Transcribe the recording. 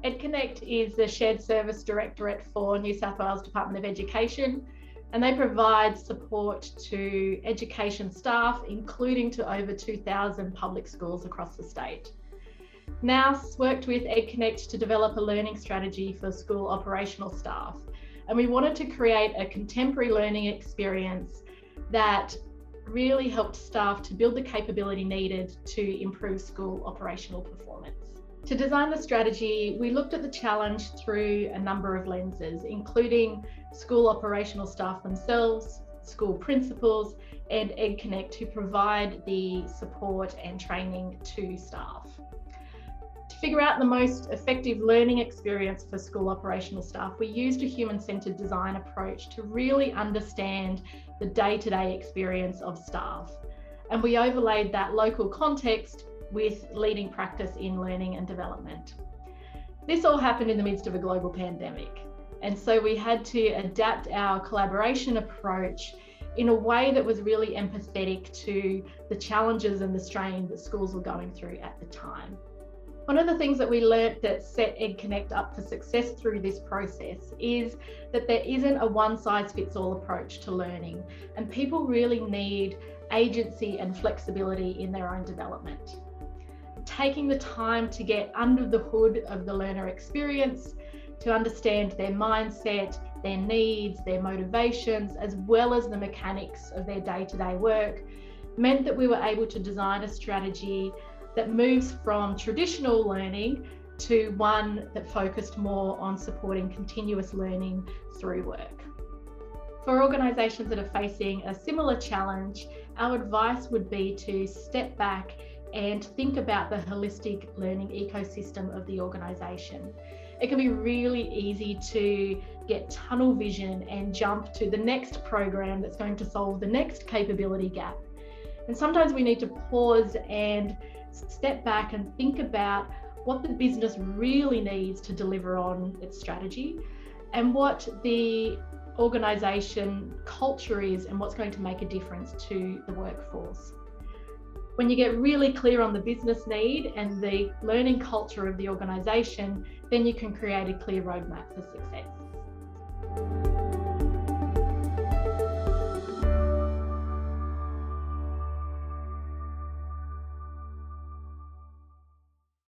EDConnect is the Shared Service Directorate for New South Wales Department of Education, and they provide support to education staff, including to over 2,000 public schools across the state. Nous worked with EDConnect to develop a learning strategy for school operational staff, and we wanted to create a contemporary learning experience that really helped staff to build the capability needed to improve school operational performance. To design the strategy, we looked at the challenge through a number of lenses, including school operational staff themselves, school principals, and EDConnect, who provide the support and training to staff. To figure out the most effective learning experience for school operational staff, we used a human-centered design approach to really understand the day-to-day experience of staff. And we overlaid that local context with leading practice in learning and development. This all happened in the midst of a global pandemic. And so we had to adapt our collaboration approach in a way that was really empathetic to the challenges and the strain that schools were going through at the time. One of the things that we learnt that set EDConnect up for success through this process is that there isn't a one-size-fits-all approach to learning, and people really need agency and flexibility in their own development. Taking the time to get under the hood of the learner experience, to understand their mindset, their needs, their motivations, as well as the mechanics of their day-to-day work, meant that we were able to design a strategy that moves from traditional learning to one that focused more on supporting continuous learning through work. For organisations that are facing a similar challenge, our advice would be to step back and think about the holistic learning ecosystem of the organisation. It can be really easy to get tunnel vision and jump to the next program that's going to solve the next capability gap. And sometimes we need to pause and step back and think about what the business really needs to deliver on its strategy and what the organisation culture is and what's going to make a difference to the workforce. When you get really clear on the business need and the learning culture of the organisation, then you can create a clear roadmap for success.